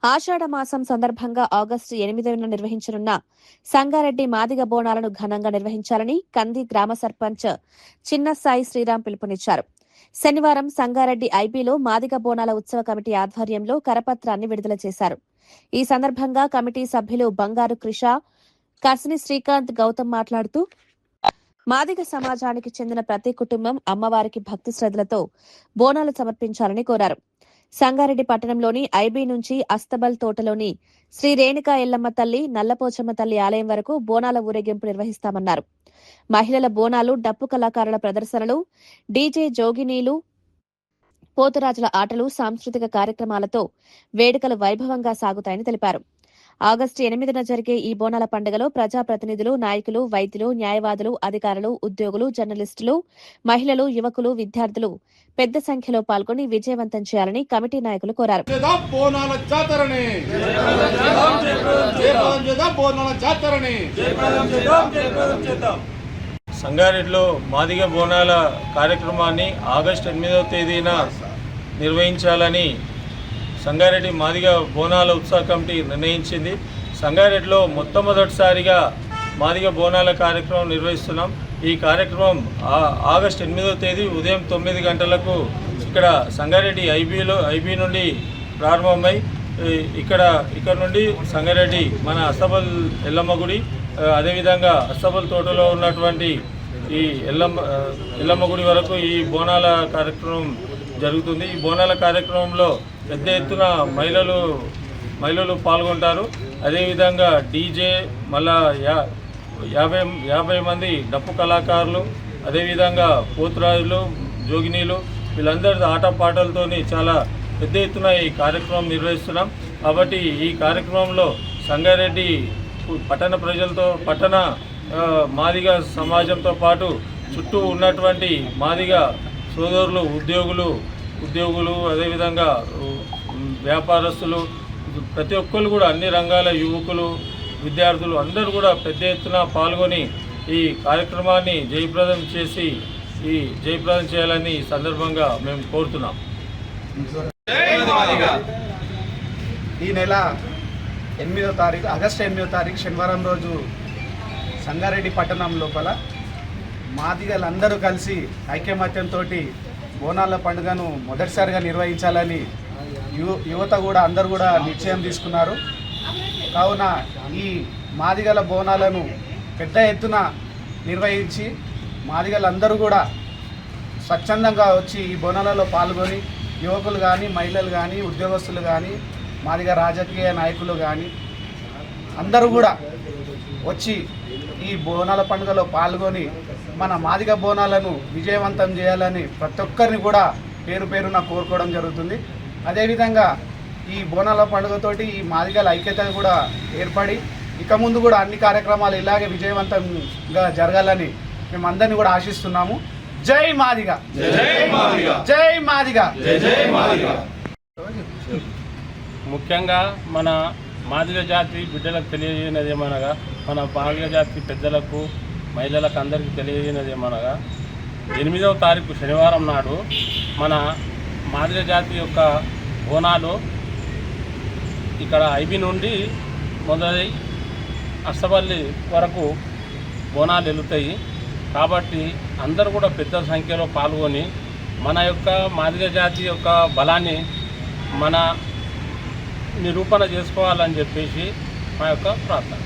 ఆషాఢ మాసం సందర్భంగా ఆగస్టు 8న నిర్వహించనున్న సంగారెడ్డి మాదిగ బోనాలను ఘనంగా నిర్వహించాలని కంది గ్రామ సర్పంచ్ చిన్నసాయి శ్రీరామ్ పిలుపునిచ్చారు. శనివారం సంగారెడ్డి ఐబీలో మాదిగ బోనాల ఉత్సవ కమిటీ ఆధ్వర్యంలో కరపత్రాన్ని విడుదల చేశారు. ఈ సందర్భంగా కమిటీ సభ్యులు బంగారు కృష, కసిని శ్రీకాంత్ గౌతమ్ మాట్లాడుతూ మాదిగ సమాజానికి చెందిన ప్రతి కుటుంబం అమ్మవారికి భక్తి శ్రద్ధలతో బోనాలు సమర్పించాలని కోరారు. సంగారెడ్డి పట్టణంలోని ఐబీ నుంచి అస్తబల్ తోటలోని శ్రీ రేణుకా ఎల్లమ్మ తల్లి, నల్లపోచమ్మ తల్లి ఆలయం వరకు బోనాల ఊరేగింపు నిర్వహిస్తామన్నారు. మహిళల బోనాలు, డప్పు కళాకారుల ప్రదర్శనలు, డీజే జోగినీలు, పోతురాజుల ఆటలు, సాంస్కృతిక కార్యక్రమాలతో వేడుకలు వైభవంగా సాగుతాయని తెలిపారు. ఆగస్టు 8న జరిగే ఈ బోనాల పండుగలో ప్రజాప్రతినిధులు, నాయకులు, వైద్యులు, న్యాయవాదులు, అధికారులు, ఉద్యోగులు, జర్నలిస్టులు, మహిళలు, యువకులు, విద్యార్థులు పెద్ద సంఖ్యలో పాల్గొని విజయవంతం చేయాలని కమిటీ నాయకులు కోరారు. సంగారెడ్డిలో మాదిగ బోనాల కార్యక్రమాన్ని ఆగస్టు 8వ తేదీన నిర్వహించాలని సంగారెడ్డి మాదిగ బోనాల ఉత్సవ కమిటీ నిర్ణయించింది. సంగారెడ్డిలో మొట్టమొదటిసారిగా మాదిగ బోనాల కార్యక్రమం నిర్వహిస్తున్నాం. ఈ కార్యక్రమం ఆగస్టు 8వ తేదీ ఉదయం 9 గంటలకు ఇక్కడ సంగారెడ్డి ఐబీ నుండి ప్రారంభమై ఇక్కడ నుండి సంగారెడ్డి మన అస్తబల్ ఎల్లమ్మ గుడి, అదేవిధంగా అస్తబల్ తోటలో ఉన్నటువంటి ఈ ఎల్లమ్మ గుడి వరకు ఈ బోనాల కార్యక్రమం జరుగుతుంది. ఈ బోనాల కార్యక్రమంలో పెద్ద ఎత్తున మహిళలు పాల్గొంటారు. అదేవిధంగా డీజే, మళ్ళా 50 మంది డప్పు కళాకారులు, అదేవిధంగా పోతురాజులు, జోగినీలు, వీళ్ళందరి ఆటపాటలతో చాలా పెద్ద ఎత్తున ఈ కార్యక్రమం నిర్వహిస్తున్నాం. కాబట్టి ఈ కార్యక్రమంలో సంగారెడ్డి పట్టణ ప్రజలతో, పట్టణ మాదిగ సమాజంతో పాటు చుట్టూ ఉన్నటువంటి మాదిగ సోదరులు, ఉద్యోగులు, అదేవిధంగా వ్యాపారస్తులు, ప్రతి ఒక్కరు కూడా అన్ని రంగాల యువకులు, విద్యార్థులు అందరూ కూడా పెద్ద ఎత్తున పాల్గొని ఈ కార్యక్రమాన్ని జయప్రదం చేయాలని ఈ సందర్భంగా మేము కోరుతున్నాం. ఈ నెల 8వ తారీఖు, ఆగస్టు 8వ తారీఖు శనివారం రోజు సంగారెడ్డి పట్టణం లోపల మాదిగలందరూ కలిసి ఐకమత్యంతో బోనాల పండుగను మొదటిసారిగా నిర్వహించాలని యువత కూడా అందరూ కూడా నిశ్చయం తీసుకున్నారు. కావున ఈ మాదిగల బోనాలను పెద్ద ఎత్తున నిర్వహించి మాదిగలందరూ కూడా స్వచ్ఛందంగా వచ్చి ఈ బోనాలలో పాల్గొని యువకులు కానీ, మహిళలు కానీ, ఉద్యోగస్తులు కానీ, మాదిగ రాజకీయ నాయకులు కానీ అందరూ కూడా వచ్చి ఈ బోనాల పండుగలో పాల్గొని మన మాదిగ బోనాలను విజయవంతం చేయాలని ప్రతి ఒక్కరిని కూడా పేరున కోరుకోవడం జరుగుతుంది. అదేవిధంగా ఈ బోనాల పండుగతోటి ఈ మాదిగల ఐక్యత కూడా ఏర్పడి ఇక ముందు కూడా అన్ని కార్యక్రమాలు ఇలాగే విజయవంతంగా జరగాలని మేము అందరినీ కూడా ఆశిస్తున్నాము. జై మాదిగ, జై మాదిగ. ముఖ్యంగా మన మాదిగ జాతి బిడ్డలకు తెలియజేయనది ఏమనగా, మన మాదిగ జాతి పెద్దలకు, మహిళలకు అందరికీ తెలియజేయనది ఏమనగా, 8వ తారీఖు శనివారం నాడు మన మాదిగ జాతి యొక్క బోనాలు ఇక్కడ ఐబీ నుండి మొదలై అస్తబల్లి వరకు బోనాలు వెళుతాయి. కాబట్టి అందరూ కూడా పెద్ద సంఖ్యలో పాల్గొని మన యొక్క మాదిగ జాతి యొక్క బలాన్ని మన నిరూపణ చేసుకోవాలని చెప్పేసి మా యొక్క ప్రార్థన.